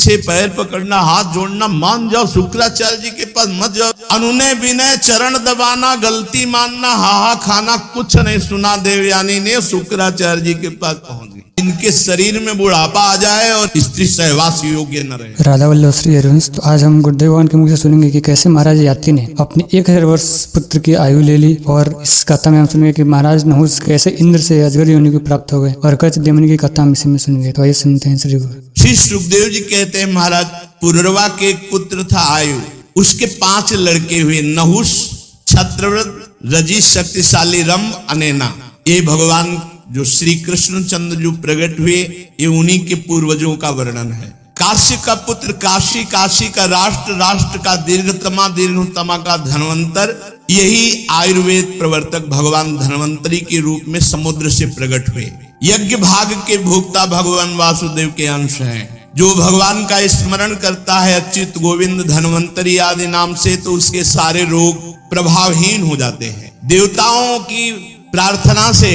पीछे पैर पकड़ना, हाथ जोड़ना, मान जाओ शुक्राचार्य जी के पास मत जाओ, अनुनय विनय चरण दबाना, गलती मानना, हाहा खाना, कुछ नहीं सुना। देवयानी ने शुक्राचार्य जी के पास पहुंच गई। इनके शरीर में बुढ़ापा आ जाए और स्त्री सहवास योग्य न रहे। राधा वल्लभ श्री हरिवंश। तो आज हम गुरुदेव भगवान के मुख से सुनेंगे कि कैसे महाराज याति ने अपनी 1000 वर्ष पुत्र की आयु ले ली, और इस कथा में हम सुनेंगे कि महाराज नहुष कैसे इंद्र से अजगर योनि को प्राप्त हो गए, और कच देवनी की कथा हम इसी में सुनेंगे। तो आइए सुनते हैं। श्री गुरु श्री सुखदेव जी कहते हैं, महाराज पुररवा के एक पुत्र था आयु, उसके 5 लड़के हुए, नहुष, छत्रव्रत, रजि, शक्तिशाली, रंभ, अनेना। ये भगवान जो श्री कृष्ण चंद्र जो प्रकट हुए, ये उन्हीं के पूर्वजों का वर्णन है। काशी का पुत्र काशी, काशी का राष्ट्र, राष्ट्र का दीर्घतमा, दीर्घतमा का धन्वंतर, यही आयुर्वेद प्रवर्तक भगवान धन्वंतरी के रूप में समुद्र से प्रकट हुए। यज्ञ भाग के भोक्ता भगवान वासुदेव के अंश हैं। जो भगवान का स्मरण करता है अच्युत गोविंद धन्वंतरी आदि नाम से, तो उसके सारे रोग प्रभावहीन हो जाते हैं। देवताओं की प्रार्थना से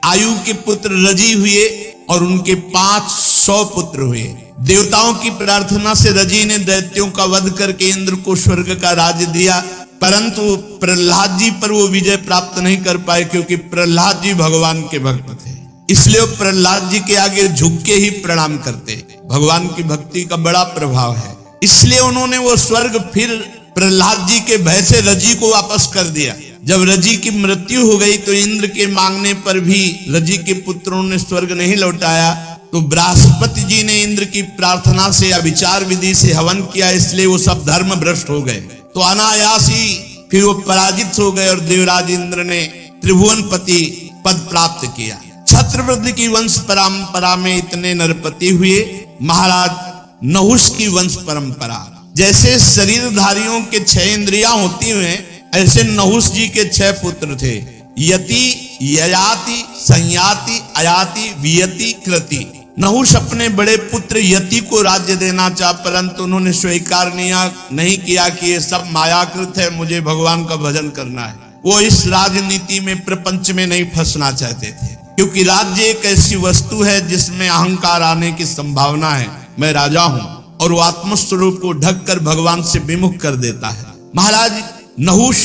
आयु के पुत्र रजि हुए और उनके 500 पुत्र हुए। देवताओं की प्रार्थना से रजि ने दैत्यों का वध करके इंद्र को स्वर्ग का राज्य दिया, परंतु प्रहलाद जी पर वो विजय प्राप्त नहीं कर पाए, क्योंकि प्रहलाद जी भगवान के भक्त थे। इसलिए वो प्रहलाद जी के आगे झुक के ही प्रणाम करते। भगवान की भक्ति का बड़ा प्रभाव है, इसलिए उन्होंने वो स्वर्ग फिर प्रहलाद जी के भय से रजि को वापस कर दिया। जब रजि की मृत्यु हो गई तो इंद्र के मांगने पर भी रजि के पुत्रों ने स्वर्ग नहीं लौटाया, तो बृहस्पति जी ने इंद्र की प्रार्थना से अभिचार विधि से हवन किया, इसलिए वो सब धर्म भ्रष्ट हो गए। तो अनायास ही फिर वो पराजित हो गए और देवराज इंद्र ने त्रिभुवनपति पद प्राप्त किया। छत्रव्रत की वंश परंपरा में इतने नरपति हुए। महाराज नहुष की वंश परंपरा, जैसे शरीरधारियों के 6 इंद्रियां होती हैं, ऐसे नहुष जी के 6 पुत्र थे। यति, ययाति, संयाति, अयाति, वियति, कृति। नहुष अपने बड़े पुत्र यति को राज्य देना चाहा, परंतु उन्होंने स्वीकार नहीं किया कि ये सब मायाकृत है, मुझे भगवान का भजन करना है। वो इस राजनीति में, प्रपंच में नहीं फंसना चाहते थे, क्योंकि राज्य एक ऐसी वस्तु है जिसमें अहंकार आने की संभावना है। मैं राजा हूं, और वो आत्मस्वरूप को ढककर भगवान से विमुख कर देता है। महाराज नहुष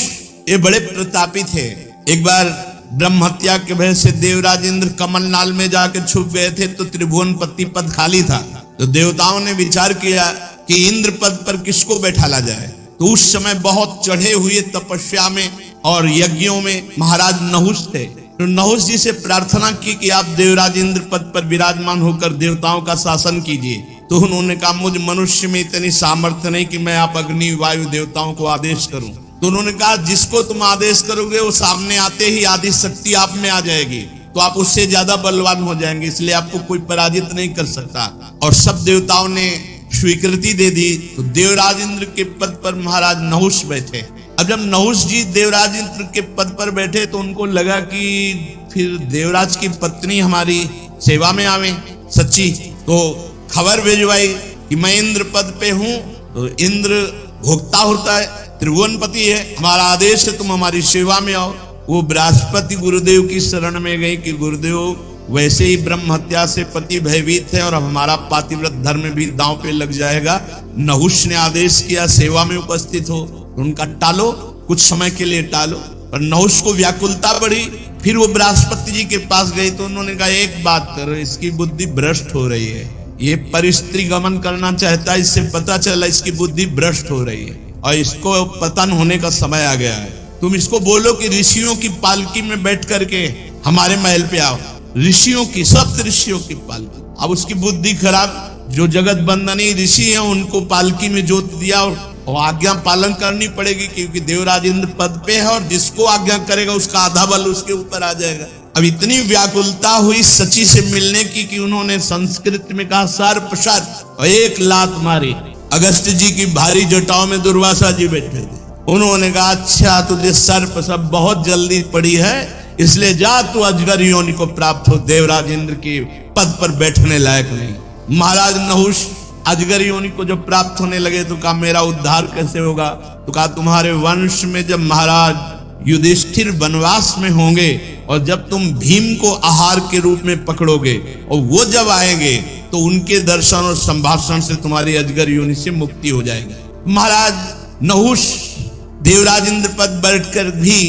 ये बड़े प्रतापी थे। एक बार ब्रह्म हत्या के भय से देवराज इंद्र कमलनाल में जाकर छुप गए थे, तो त्रिभुवनपति पद खाली था। तो देवताओं ने विचार किया कि इंद्र पद पर किसको बैठाला जाए। तो उस समय बहुत चढ़े हुए तपस्या में और यज्ञों में महाराज नहुष थे। तो नहुष जी से प्रार्थना की कि आप देवराज इंद्र पद पर विराजमान होकर देवताओं का शासन कीजिए। तो उन्होंने कहा, मुझ मनुष्य में इतनी सामर्थ्य नहीं कि मैं आप अग्नि वायु देवताओं को आदेश करूं। तो उन्होंने कहा, जिसको तुम आदेश करोगे वो सामने आते ही आदि शक्ति आप में आ जाएगी, तो आप उससे ज्यादा बलवान हो जाएंगे, इसलिए आपको कोई पराजित नहीं कर सकता। और सब देवताओं ने स्वीकृति दे दी। तो देवराज इंद्र के पद पर महाराज नहुष बैठे। अब जब नहुष जी देवराज इंद्र के पद पर बैठे, तो उनको लगा कि फिर देवराज की पत्नी हमारी सेवा में आवे सच्ची। तो खबर भेजवाई कि मैं इंद्र पद पे हूं, तो इंद्र भोक्ता होता है, त्रिभुवनपति है, हमारा आदेश है तुम हमारी सेवा में आओ। वो बृहस्पति गुरुदेव की शरण में गई कि गुरुदेव वैसे ही ब्रह्म हत्या से पति भयभीत है और अब हमारा पातिव्रत धर्म भी दांव पे लग जाएगा। नहुष ने आदेश किया सेवा में उपस्थित हो, उनका टालो, कुछ समय के लिए टालो। पर नहुष को व्याकुलता बढ़ी। फिर वो बृहस्पति जी के पास गए, तो उन्होंने कहा, एक बात करो, इसकी बुद्धि भ्रष्ट हो रही है, ये परिस्त्री गमन करना चाहता है, इससे पता चला इसकी बुद्धि भ्रष्ट हो रही है और इसको पतन होने का समय आ गया है। तुम इसको बोलो कि ऋषियों की पालकी में बैठ करके हमारे महल पे आओ। ऋषियों की, सप्त ऋषियों की पालकी। अब उसकी बुद्धि खराब, जो जगत बंदनी ऋषि है उनको पालकी में जोत दिया, और आज्ञा पालन करनी पड़ेगी, क्योंकि देवराज इंद्र पद पे है और जिसको आज्ञा करेगा उसका आधा बल उसके ऊपर आ जाएगा। अब इतनी व्याकुलता हुई सची से मिलने की कि उन्होंने संस्कृत में कहा सर्प सर्प, और एक लात मारी। अगस्त जी की भारी जटाओं में दुर्वासा जी बैठे थे। उन्होंने कहा, अच्छा तुझे सर्प सब बहुत जल्दी पड़ी है, इसलिए जा तू अजगर योनि को प्राप्त हो, देवराज इंद्र की पद पर बैठने लायक नहीं। महाराज नहुष अजगर योनि को जब प्राप्त होने लगे तो कहा, मेरा उद्धार कैसे होगा? तो कहा, तुम्हारे वंश में जब महाराज युधिष्ठिर वनवास में होंगे और जब तुम भीम को आहार के रूप में पकड़ोगे और वो जब आएंगे तो उनके दर्शन और संभाषण से तुम्हारी अजगर योनि से मुक्ति हो जाएगी। महाराज नहुष देवराज इंद्र पद बैठकर भी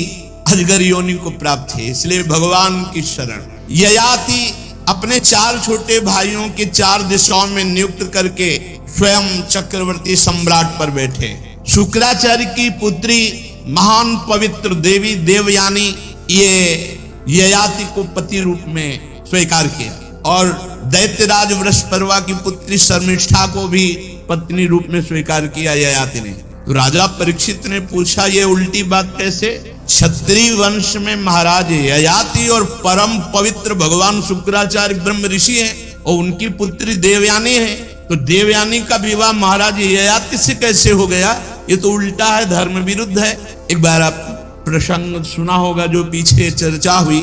अजगर योनि को प्राप्त है, इसलिए भगवान की शरण। ययाति अपने 4 छोटे भाइयों के 4 दिशाओं में नियुक्त करके स्वयं चक्रवर्ती सम्राट पर बैठे। शुक्राचार्य की पुत्री महान पवित्र देवी देवयानी ये ययाति को पति रूप में स्वीकार किया और दैत्यराज वृषपर्वा की पुत्री शर्मिष्ठा को भी पत्नी रूप में स्वीकार किया ययाति ने। तो राजा परीक्षित ने पूछा, ये उल्टी बात कैसे? क्षत्रिय वंश में महाराज ययाति और परम पवित्र भगवान शुक्राचार्य ब्रह्म ऋषि हैं और उनकी पुत्री देवयानी है, तो देवयानी का विवाह महाराज ययाति से कैसे हो गया? ये तो उल्टा है, धर्म विरुद्ध है। एक बार आप प्रसंग सुना होगा जो पीछे चर्चा हुई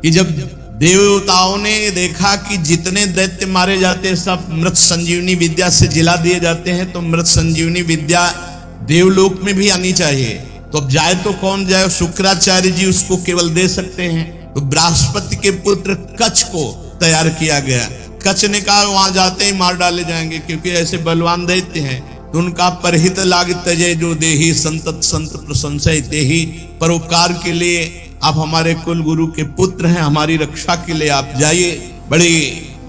कि जब देवताओं ने देखा कि जितने दैत्य मारे जाते हैं सब मृत संजीवनी विद्या से जिला दिए जाते हैं, तो मृत संजीवनी विद्या देवलोक में भी आनी चाहिए। तो अब जाए तो कौन जाए? शुक्राचार्य जी उसको केवल दे सकते हैं। तो बृहस्पति के पुत्र कच्छ को तैयार किया गया। कच्छ ने कहा वहां जाते ही मार डाले जाएंगे क्योंकि ऐसे बलवान दैत्य हैं। तो उनका परहित लागित जय जो देही संतत संत प्रशंसय तेहि, परोपकार के लिए आप हमारे कुल गुरु के पुत्र हैं, हमारी रक्षा के लिए आप जाइए। बड़ी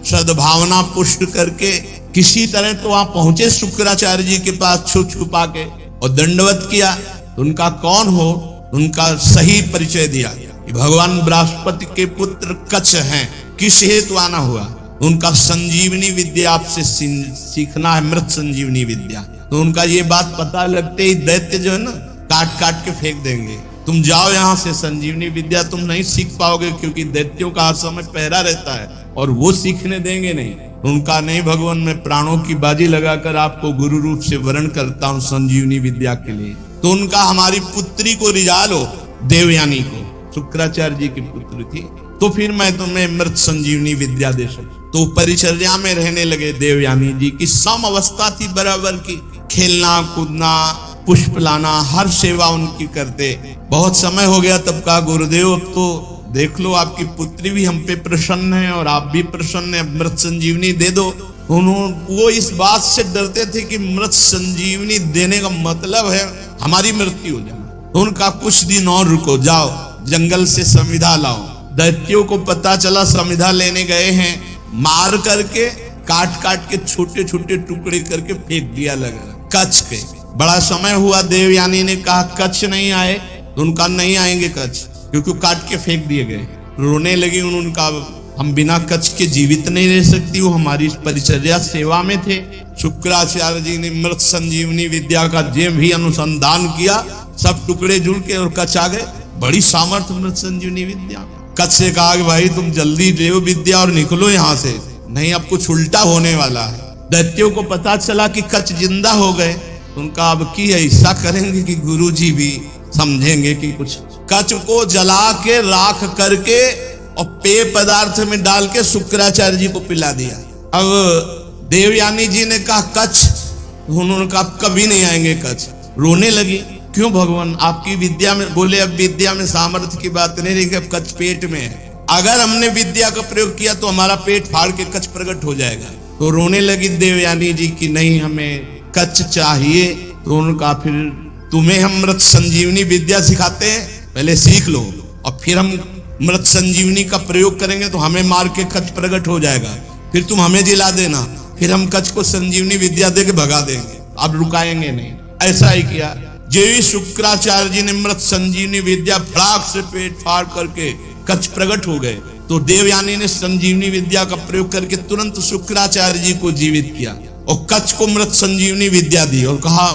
सद्भावना पुष्ट करके किसी तरह तो आप पहुंचे शुक्राचार्य जी के पास छुप छुपा के और दंडवत किया। तो उनका कौन हो, उनका सही परिचय दिया कि भगवान बृहस्पति के पुत्र कच्छ हैं। किस हेतु आना हुआ? उनका संजीवनी विद्या आपसे सीखना है, मृत संजीवनी विद्या। तो उनका ये बात पता लगते ही दैत्य जो है ना काट काट के फेंक देंगे, तुम जाओ यहाँ से, संजीवनी विद्या तुम नहीं सीख पाओगे क्योंकि दैत्यों का हर समय पहरा रहता है और वो सीखने देंगे नहीं। उनका नहीं, भगवान मैं प्राणों की बाजी लगाकर आपको गुरु रूप से वरण करता हूँ संजीवनी विद्या के लिए। तो उनका हमारी पुत्री को रिझा लो, देवयानी को, शुक्राचार्य जी की पुत्री थी, तो फिर मैं तुम्हें मृत संजीवनी विद्या दे सकूं। तो परिचर्या में रहने लगे देवयानी जी की सम अवस्था थी बराबर की, खेलना कूदना पुष्प लाना हर सेवा उनकी करते। बहुत समय हो गया तब कहा गुरुदेव अब तो देख लो आपकी पुत्री भी हम पे प्रसन्न है और आप भी प्रसन्न है, मृत संजीवनी दे दो। वो इस बात से डरते थे कि मृत संजीवनी देने का मतलब है हमारी मृत्यु हो जाए। उनका कुछ दिन और रुको, जाओ जंगल से समिधा लाओ। दैत्यों को पता चला समिधा लेने गए हैं, मार करके काट काट के छोटे छोटे टुकड़े करके फेंक दिया लगा कच्छ के। बड़ा समय हुआ, देवयानी ने कहा कच्छ नहीं आए, तो उनका नहीं आएंगे कच्छ क्योंकि काट के फेंक दिए गए। रोने लगी उनका, हम बिना कच्छ के जीवित नहीं रह सकती, वो हमारी परिचर्या सेवा में थे। शुक्राचार्य जी ने मृत संजीवनी विद्या का जे भी अनुसंधान किया, सब टुकड़े जुड़ के और कच्छ आ गए। बड़ी सामर्थ्य मृत संजीवनी विद्या। कच्छ से कहा कि भाई तुम जल्दी देव विद्या और निकलो यहाँ से, नहीं अब कुछ उल्टा होने वाला है। दैत्यों को पता चला कि कच्छ जिंदा हो गए, उनका अब की ऐसा करेंगे कि गुरुजी भी समझेंगे कि कुछ। कच्छ को जला के राख करके और पेय पदार्थ में डाल के शुक्राचार्य जी को पिला दिया। अब देवयानी जी ने कहा कच्छ, उन्होंने कहा कभी नहीं आएंगे कच्छ। रोने लगी, क्यों भगवान आपकी विद्या में? बोले अब विद्या में सामर्थ्य की बात नहीं रही, अब कच्छ पेट में है, अगर हमने विद्या का प्रयोग किया तो हमारा पेट फाड़ के कच्छ प्रकट हो जाएगा। तो रोने लगी देवयानी जी की नहीं हमें कच्छ चाहिए। तो उनका फिर तुम्हें हम मृत संजीवनी विद्या सिखाते हैं, पहले सीख लो और फिर हम मृत संजीवनी का प्रयोग करेंगे तो हमें मार के कच्छ प्रकट हो जाएगा, फिर तुम हमें जिला देना, फिर हम कच्छ को संजीवनी विद्या दे के भगा देंगे, अब रुकाएंगे नहीं। ऐसा ही किया। जय शुक्राचार्य जी ने मृत संजीवनी विद्या फड़ाक से पेट फाड़ करके कच्छ प्रकट हो गए। तो देवयानी ने संजीवनी विद्या का प्रयोग करके तुरंत शुक्राचार्य जी को जीवित किया और कच्छ को मृत संजीवनी विद्या दी और कहा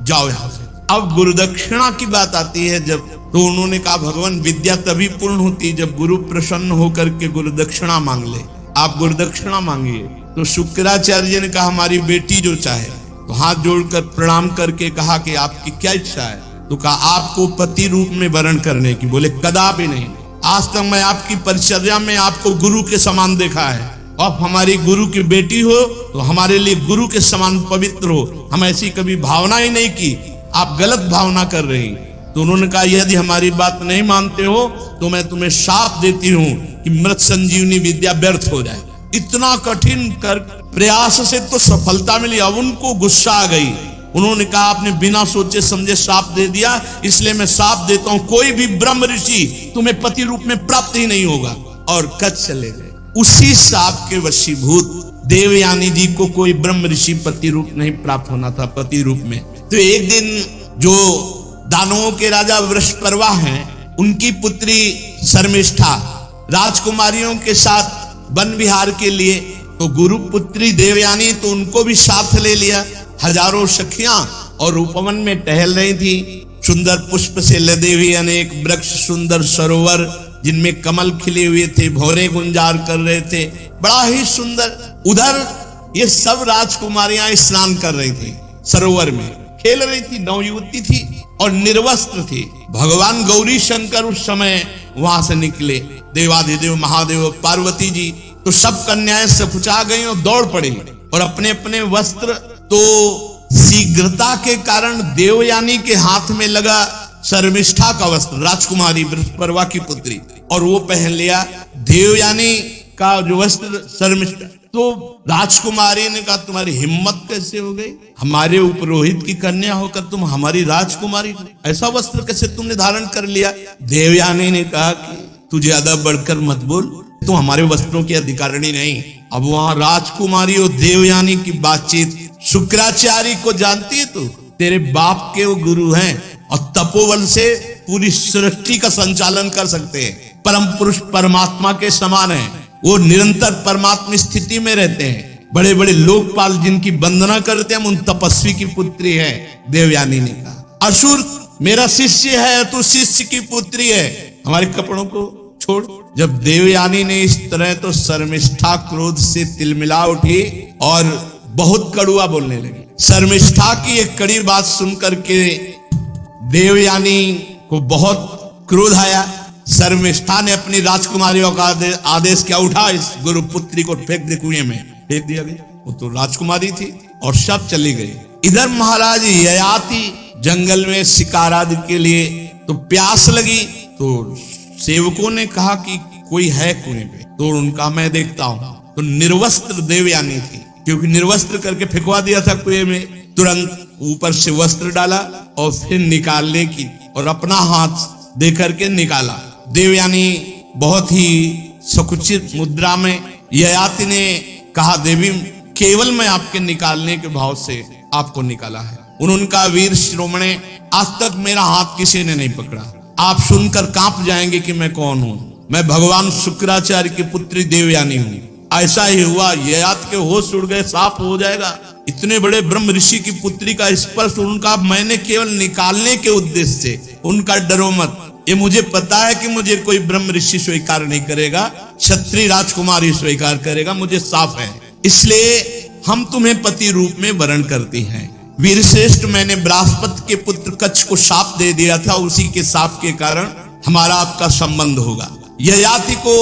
जाओ यहां से। अब गुरुदक्षिणा की बात आती है जब, तो उन्होंने कहा भगवान विद्या तभी पूर्ण होती जब गुरु प्रसन्न होकर के गुरुदक्षिणा मांग ले, आप गुरुदक्षिणा मांगिए। तो शुक्राचार्य जी ने कहा हमारी बेटी जो चाहे, तो हाथ जोड़कर प्रणाम करके कहा कि आपकी क्या इच्छा है? तो कहा आपको पति रूप में वरण करने की। बोले कदापि नहीं, आज तक मैं आपकी परिचर्या में आपको गुरु के समान देखा है, आप हमारी गुरु की बेटी हो तो हमारे लिए गुरु के समान पवित्र हो, हम ऐसी कभी भावना ही नहीं की, आप गलत भावना कर रही। तो उन्होंने कहा यदि हमारी बात नहीं मानते हो तो मैं तुम्हें शाप देती हूं कि मृत संजीवनी विद्या व्यर्थ हो जाए। इतना कठिन कर प्रयास से तो सफलता मिली, अब उनको गुस्सा आ गई। उन्होंने कहा आपने बिना सोचे समझे शाप दे दिया, इसलिए मैं शाप देता हूं, कोई भी ब्रह्म ऋषि तुम्हें पति रूप में प्राप्त ही नहीं होगा। और कच्छ चले गए। उसी शाप के वशीभूत देवयानी जी को कोई ब्रह्म ऋषि पति रूप नहीं प्राप्त होना था, पति रूप में। तो एक दिन जो दानवों के राजा वृषपर्वा हैं, उनकी पुत्री शर्मिष्ठा राजकुमारियों के साथ वन विहार के लिए, तो गुरु पुत्री देवयानी तो उनको भी साथ ले लिया। हजारों सखियां और उपवन में टहल रही थी, सुंदर पुष्प से लदे हुए अनेक वृक्ष, सुंदर सरोवर जिनमें कमल खिले हुए थे, भौरे गुंजार कर रहे थे, बड़ा ही सुंदर। उधर ये सब राजकुमारियां स्नान कर रही थी, सरोवर में खेल रही थी, नवयुवती थी और निर्वस्त्र थी। भगवान गौरी शंकर उस समय वहां से निकले, देवाधिदेव महादेव पार्वती जी, तो सब कन्याएं सकुचा गई और दौड़ पड़ी और अपने अपने वस्त्र, तो शीघ्रता के कारण देवयानी के हाथ में लगा शर्मिष्ठा का वस्त्र, राजकुमारी वृषपर्वा की पुत्री, और वो पहन लिया देवयानी का जो वस्त्र शर्मिष्ठा। तो राजकुमारी ने कहा तुम्हारी हिम्मत कैसे हो गई, हमारे उपरोहित की कन्या होकर तुम हमारी राजकुमारी, ऐसा वस्त्र कैसे तुमने धारण कर लिया। देवयानी ने कहा कि तू ज्यादा बढ़कर मत बोल, तू हमारे वस्त्रों की अधिकारिणी नहीं। अब वहां राजकुमारी और देवयानी की बातचीत, शुक्राचार्य को जानती है तू, तेरे बाप के वो गुरु हैं और तपोबल से पूरी सृष्टि का संचालन कर सकते हैं, परम पुरुष परमात्मा के समान है, वो निरंतर परमात्मा स्थिति में रहते हैं, बड़े बड़े लोकपाल जिनकी वंदना करते हैं, उन तपस्वी की पुत्री है। देवयानी ने कहा असुर मेरा शिष्य है, तू शिष्य की पुत्री है, हमारे कपड़ों को छोड़। जब देवयानी ने इस तरह, तो शर्मिष्ठा क्रोध से तिलमिला उठी और बहुत कड़ुआ बोलने लगी। शर्मिष्ठा की एक कड़ी बात सुनकर के देवयानी को बहुत क्रोध आया। शर्मिष्ठा ने अपनी राजकुमारियों का आदेश किया, उठा इस गुरु पुत्री को फेंक दे कुएं में। फेंक दिया गया, वो तो राजकुमारी थी और सब चली गई। इधर महाराज ययाति जंगल में शिकार आदि के लिए, तो प्यास लगी, तो सेवकों ने कहा कि कोई है कुएं पे, तो उनका मैं देखता हूं। तो निर्वस्त्र देवयानी थी, क्योंकि निर्वस्त्र करके फेंकवा दिया था कुएं में, तुरंत ऊपर से वस्त्र डाला और फिर निकालने की, और अपना हाथ दे करके निकाला। देवयानी बहुत ही सकुचित मुद्रा में, ययाति ने कहा देवी केवल मैं आपके निकालने के भाव से आपको निकाला है। उनका वीर श्रोमणे, आज तक मेरा हाथ किसी ने नहीं पकड़ा, आप सुनकर कांप जाएंगे कि मैं कौन हूं। मैं भगवान शुक्राचार्य की पुत्री देवयानी हूं। ऐसा ही हुआ, ययाति के होश उड़ गए, साफ हो जाएगा। इतने बड़े ब्रह्म ऋषि की पुत्री का स्पर्श उनका मैंने केवल निकालने के उद्देश्य से, उनका डरो मत, ये मुझे पता है कि मुझे कोई ब्रह्म ऋषि स्वीकार नहीं करेगा, क्षत्रिय राजकुमारी स्वीकार करेगा, मुझे साफ है, इसलिए हम तुम्हें पति रूप में वरण करती हैं। वीरश्रेष्ठ, मैंने बृहस्पति के पुत्र कच्छ को शाप दे दिया था, उसी के शाप के कारण हमारा आपका संबंध होगा। ययाति को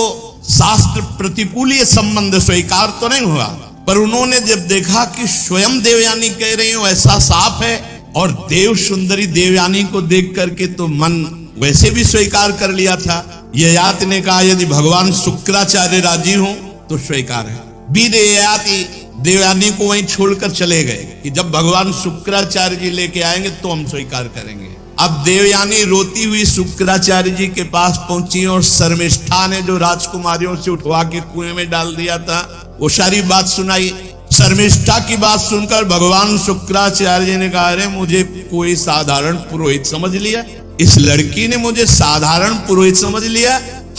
शास्त्र प्रतिकूल ये संबंध स्वीकार तो नहीं हुआ, पर उन्होंने जब देखा कि स्वयं देवयानी कह रही हो ऐसा साफ है, और देव सुंदरी देवयानी को देख करके तो मन वैसे भी स्वीकार कर लिया था। ययाति ने कहा यदि भगवान शुक्राचार्य राजी हो तो स्वीकार है। वीर ययाति देवयानी को वहीं छोड़कर चले गए कि जब भगवान शुक्राचार्य जी लेके आएंगे तो हम स्वीकार करेंगे। अब देवयानी रोती हुई शुक्राचार्य जी के पास पहुंची और शर्मिष्ठा ने जो राजकुमारियों से उठवा के कुएं में डाल दिया था वो सारी बात सुनाई। शर्मिष्ठा की बात सुनकर भगवान शुक्राचार्य जी ने कहा अरे मुझे कोई साधारण पुरोहित समझ लिया, इस लड़की ने मुझे साधारण पुरोहित समझ लिया।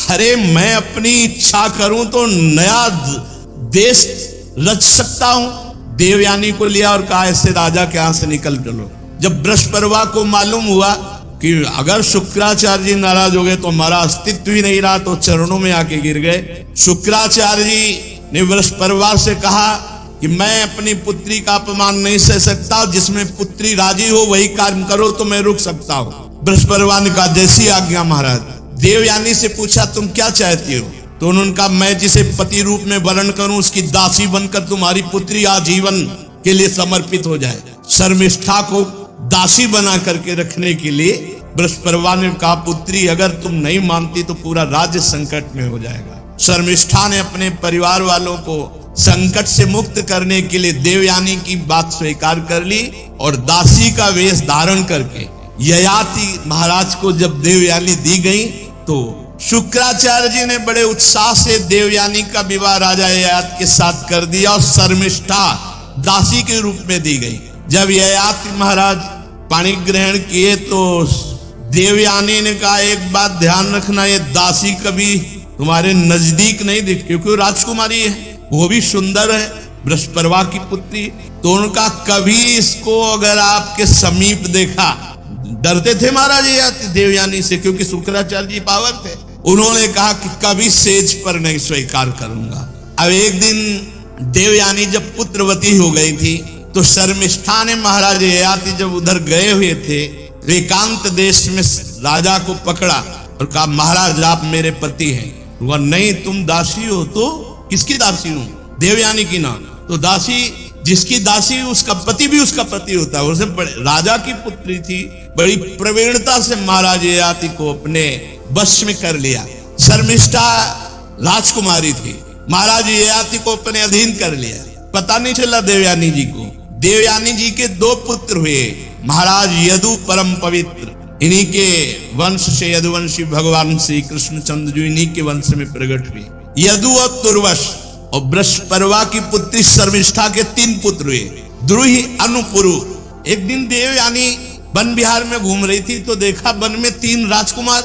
अरे मैं अपनी इच्छा करूं तो नया देश रच सकता हूं। देवयानी को लिया और कहा ऐसे राजा के यहां से निकल चलो। जब वृषपर्वा को मालूम हुआ कि अगर शुक्राचार्य जी नाराज हो गए तो हमारा अस्तित्व ही नहीं रहा, तो चरणों में आके गिर गए। शुक्राचार्य जी ने वृषपर्वा से कहा कि मैं अपनी पुत्री का अपमान नहीं सह सकता, जिसमें पुत्री राजी हो वही कार्य करो तो मैं रुक सकता हूं। वृषपर्वा ने कहा जैसी आज्ञा महाराज। देवयानी से पूछा तुम क्या चाहती हो, तो उन्होंने कहा मैं जिसे पति रूप में वर्ण करूं उसकी दासी बनकर तुम्हारी पुत्री आजीवन के लिए समर्पित हो जाए। शर्मिष्ठा को दासी बना करके रखने के लिए वृषपर्वा ने कहा पुत्री अगर तुम नहीं मानती तो पूरा राज्य संकट में हो जाएगा। शर्मिष्ठा ने अपने परिवार वालों को संकट से मुक्त करने के लिए देवयानी की बात स्वीकार कर ली और दासी का वेश धारण करके ययाति महाराज को जब देवयानी दी गई तो शुक्राचार्य जी ने बड़े उत्साह से देवयानी का विवाह राजा ययाति के साथ कर दिया और शर्मिष्ठा दासी के रूप में दी गई। जब ययाति महाराज पाणी ग्रहण किए तो देवयानी ने कहा, एक बात ध्यान रखना, ये दासी कभी तुम्हारे नजदीक नहीं दिख, क्योंकि राजकुमारी है, वो भी सुंदर है, बृहस्पति की पुत्री, तो उनका कभी इसको अगर आपके समीप देखा, डरते थे महाराज ययाति देवयानी से क्योंकि शुक्राचार्य जी पावर थे, उन्होंने कहा कि कभी सेज पर नहीं स्वीकार करूंगा। अब एक दिन देवयानी जब पुत्रवती हो गई थी तो शर्मिष्ठा ने महाराज ययाति जब उधर गए हुए थे एकांत देश में राजा को पकड़ा और कहा, महाराज आप मेरे पति हैं। वह नहीं, तुम दासी हो। तो किसकी दासी हूं? देवयानी की ना। तो दासी, जिसकी दासी उसका पति भी उसका पति होता है। उसे राजा की पुत्री थी, बड़ी प्रवीणता से महाराज ययाति को अपने वश में कर लिया। शर्मिष्ठा राजकुमारी थी, महाराज ययाति को अपने अधीन कर लिया। पता नहीं चला देवयानी जी को। देवयानी जी के 2 पुत्र हुए, महाराज यदु परम पवित्र, इन्हीं के वंश से यदुवंशी भगवान श्री कृष्णचंद्र जी इन्हीं के वंश में प्रकट हुए। यदु और तुर्वश और बृहस्पति की पुत्री शर्मिष्ठा के 3 पुत्र हुए, द्रुहि, अनुपुरु। एक दिन देवयानी वन विहार में घूम रही थी तो देखा वन में 3 राजकुमार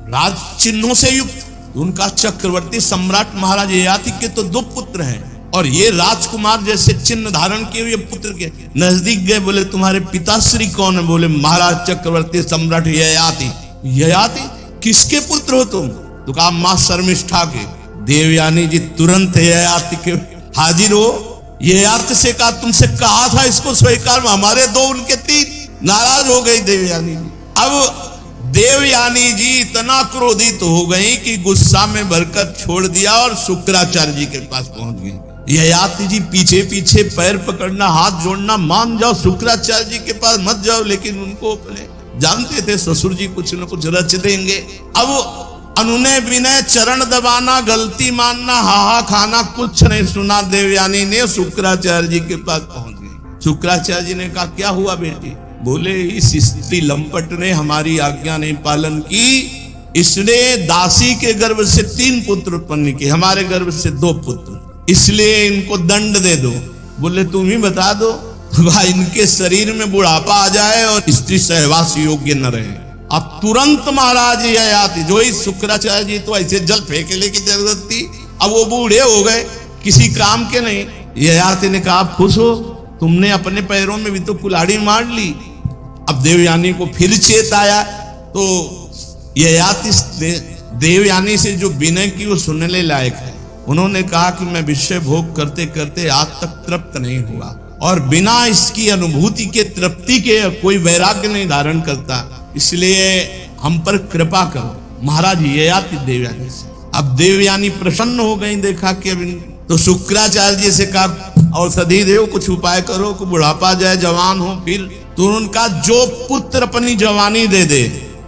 राज चिन्हों से युक्त। उनका चक्रवर्ती सम्राट महाराज ययाति के तो 2 पुत्र हैं और ये राजकुमार जैसे चिन्ह धारण किए हुए पुत्र के नजदीक गए। बोले, तुम्हारे पिताश्री कौन है? बोले, महाराज चक्रवर्ती सम्राट ययाति। ययाति, किसके पुत्र हो तुम? तो कहा, मां शर्मिष्ठा के। देवयानी जी तुरंत ययाति के हाजिर हो, ययाति से कहा, तुमसे कहा था इसको स्वीकार, हमारे 2 उनके 3। नाराज हो गई देवयानी जी। अब देवयानी जी इतना क्रोधित हो गई कि गुस्सा में भरकर छोड़ दिया और शुक्राचार्य जी के पास पहुंच गई। ययाति जी पीछे पीछे पैर पकड़ना, हाथ जोड़ना, मान जाओ शुक्राचार्य जी के पास मत जाओ, लेकिन उनको अपने जानते थे ससुर जी कुछ न कुछ रच देंगे। अब अनुनय विनय, चरण दबाना, गलती मानना, हाहा खाना, कुछ नहीं सुना। देवयानी ने शुक्राचार्य जी के पास पहुंच गई। शुक्राचार्य जी ने कहा, क्या हुआ बेटी? बोले, इस स्त्री लंपट ने हमारी आज्ञा नहीं पालन की, इसने दासी के गर्भ से 3 पुत्र उत्पन्न किए, हमारे गर्भ से 2 पुत्र, इसलिए इनको दंड दे दो। बोले, तुम ही बता दो, भाई इनके शरीर में बुढ़ापा आ जाए और स्त्री सहवास योग्य न रहे। अब तुरंत महाराज ययाति, जो ही शुक्राचार्य जी तो ऐसे जल फेंकने की जरूरत थी, अब वो बूढ़े हो गए, किसी काम के नहीं। ययाति ने कहा, आप खुश हो, तुमने अपने पैरों में भी तो कुल्हाड़ी मार ली। अब देवयानी को फिर चेत आया तो ययाति देवयानी से जो विनय की वो सुनने लायक है। उन्होंने कहा कि मैं विषय भोग करते करते आज तक तृप्त नहीं हुआ और बिना इसकी अनुभूति के, तृप्ति के कोई वैराग्य नहीं धारण करता, इसलिए हम पर कृपा करो। महाराज ययाति देवयानी से। अब देवयानी प्रसन्न हो गई, देखा कि अब तो शुक्राचार्य जी से कहा, औषधि देव, कुछ उपाय करो कि बुढ़ापा जाए, जवान हो। फिर तो उनका जो पुत्र अपनी जवानी दे दे,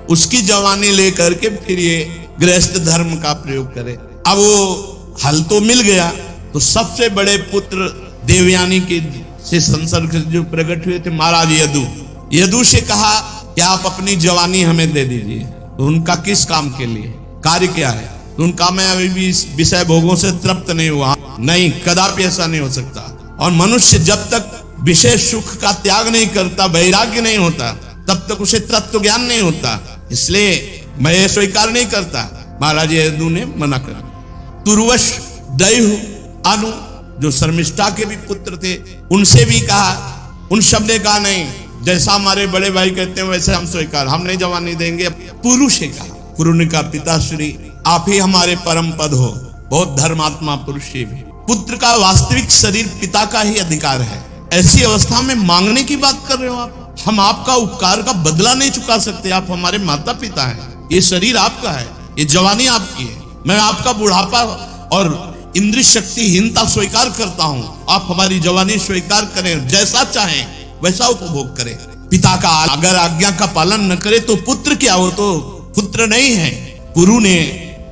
उसकी जवानी लेकर के फिर ये गृहस्थ धर्म का प्रयोग करे। अब वो हल तो मिल गया, तो सबसे बड़े पुत्र देवयानी के से संसर्ग जो प्रकट हुए थे महाराज यदु। यदु से कहा कि आप अपनी जवानी हमें दे दीजिए। तो उनका किस काम के लिए, कार्य क्या है? तो उनका, मैं अभी भी इस विषय भोगों से तृप्त नहीं हुआ। नहीं, कदापि ऐसा नहीं हो सकता। और मनुष्य जब तक विषय सुख का त्याग नहीं करता, वैराग्य नहीं होता, तब तक उसे तत्व ज्ञान नहीं होता, इसलिए मैं ये स्वीकार नहीं करता। महाराज यदु ने मना कर। तुर्वश, दैहु, अनु, जो शर्मिष्ठा के भी पुत्र थे, उनसे भी कहा। उन सब ने कहा, नहीं, जैसा हमारे बड़े भाई कहते हैं वैसे हम स्वीकार, हम नहीं जवानी देंगे। पुरुष ने कहा, पुरु ने कहा, पिताश्री आप ही हमारे परम पद हो, बहुत धर्मात्मा पुरुष भी। पुत्र का वास्तविक शरीर पिता का ही अधिकार है। ऐसी अवस्था में मांगने की बात कर रहे हो आप? हम आपका उपकार का बदला नहीं चुका सकते, आप हमारे माता पिता हैं, ये शरीर आपका है, ये जवानी आपकी है। मैं आपका बुढ़ापा और इंद्रिय शक्तिहीनता स्वीकार करता हूं, आप हमारी जवानी स्वीकार करें, जैसा चाहें वैसा उपभोग करें। पिता का अगर आज्ञा का पालन न करे तो पुत्र क्या हो? तो पुत्र नहीं है। पुरु ने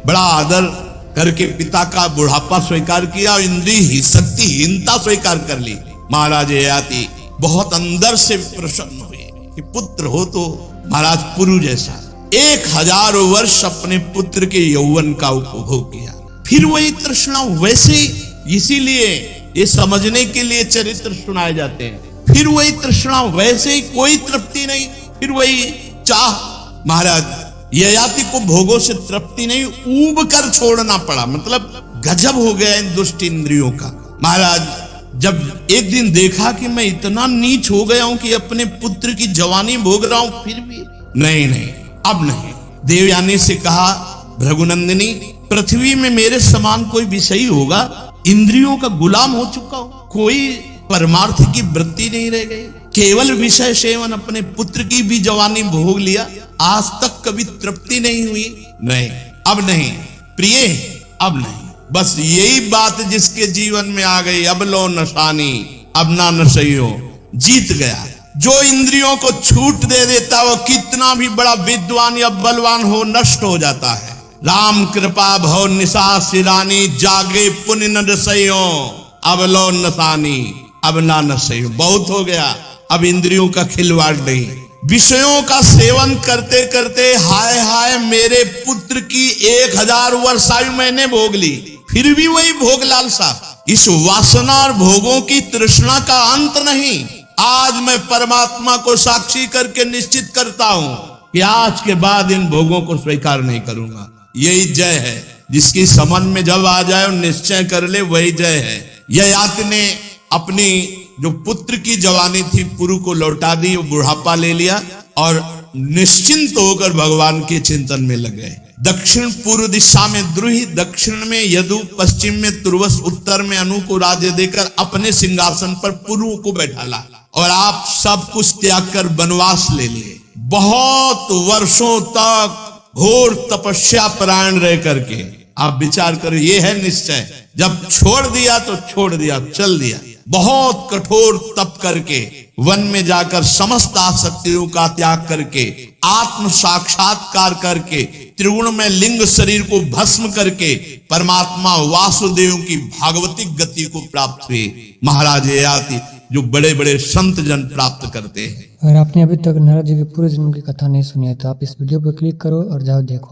बड़ा आदर करके पिता का बुढ़ापा स्वीकार किया और इंद्रिय शक्तिहीनता स्वीकार कर ली। महाराज ययाति बहुत अंदर से प्रसन्न हुए कि पुत्र हो तो महाराज पुरु जैसा। 1000 वर्ष अपने पुत्र के यौवन का उपभोग किया। फिर वही तृष्णा वैसे, इसीलिए ये समझने के लिए चरित्र सुनाए जाते हैं। फिर वही तृष्णा वैसे ही, कोई तृप्ति नहीं, फिर वही चाह। महाराज ययाति को भोगों से तृप्ति नहीं, ऊब कर छोड़ना पड़ा। मतलब गजब हो गया इन दुष्ट इंद्रियों का। महाराज जब एक दिन देखा कि मैं इतना नीच हो गया हूं कि अपने पुत्र की जवानी भोग रहा हूं, फिर भी नहीं, अब नहीं। देवयानी से कहा, भृगुनंदिनी, पृथ्वी में मेरे समान कोई विषयी होगा? इंद्रियों का गुलाम हो चुका हूं, कोई परमार्थ की वृत्ति नहीं रह गई, केवल विषय सेवन, अपने पुत्र की भी जवानी भोग लिया, आज तक कभी तृप्ति नहीं हुई। नहीं, अब नहीं प्रिय, अब नहीं। बस यही बात जिसके जीवन में आ गई, अब लो नशानी, अब ना नशइयो, जीत गया। जो इंद्रियों को छूट दे देता वो कितना भी बड़ा विद्वान या बलवान हो, नष्ट हो जाता है। राम कृपा भव निशा सिरानी, जागे पुण्य न नशइयो, अब लो नशानी, अब ना नशइयो। बहुत हो गया, अब इंद्रियों का खिलवाड़ नहीं। विषयों का सेवन करते करते हाय हाय मेरे पुत्र की 1000 वर्ष आयु मैंने भोग ली, फिर भी वही भोग लालसा। इस वासना और भोगों की तृष्णा का अंत नहीं। आज मैं परमात्मा को साक्षी करके निश्चित करता हूं कि आज के बाद इन भोगों को स्वीकार नहीं करूंगा। यही जय है, जिसकी समझ में जब आ जाए और निश्चय कर ले, वही जय है। ययाति ने अपनी जो पुत्र की जवानी थी पुरु को लौटा दी, वो बुढ़ापा ले लिया और निश्चिंत होकर भगवान के चिंतन में लग गए। दक्षिण पूर्व दिशा में द्रुहि, दक्षिण में यदु, पश्चिम में तुर्वस, उत्तर में अनु को राज्य देकर अपने सिंहासन पर पुरु को बैठाला और आप सब कुछ त्याग कर वनवास ले लिए। बहुत वर्षों तक घोर तपस्या परायण रह करके आप विचार करो, ये है निश्चय। जब छोड़ दिया तो छोड़ दिया, चल दिया। बहुत कठोर तप करके वन में जाकर समस्त आसक्तियों का त्याग करके आत्म साक्षात्कार करके त्रिगुण में लिंग शरीर को भस्म करके परमात्मा वासुदेव की भागवतिक गति को प्राप्त हुए महाराज ययाति, जो बड़े बड़े संत जन प्राप्त करते हैं। अगर आपने अभी तक नारद जी के पूरे जन्म की कथा नहीं सुनी है तो आप इस वीडियो पर क्लिक करो और जाओ देखो।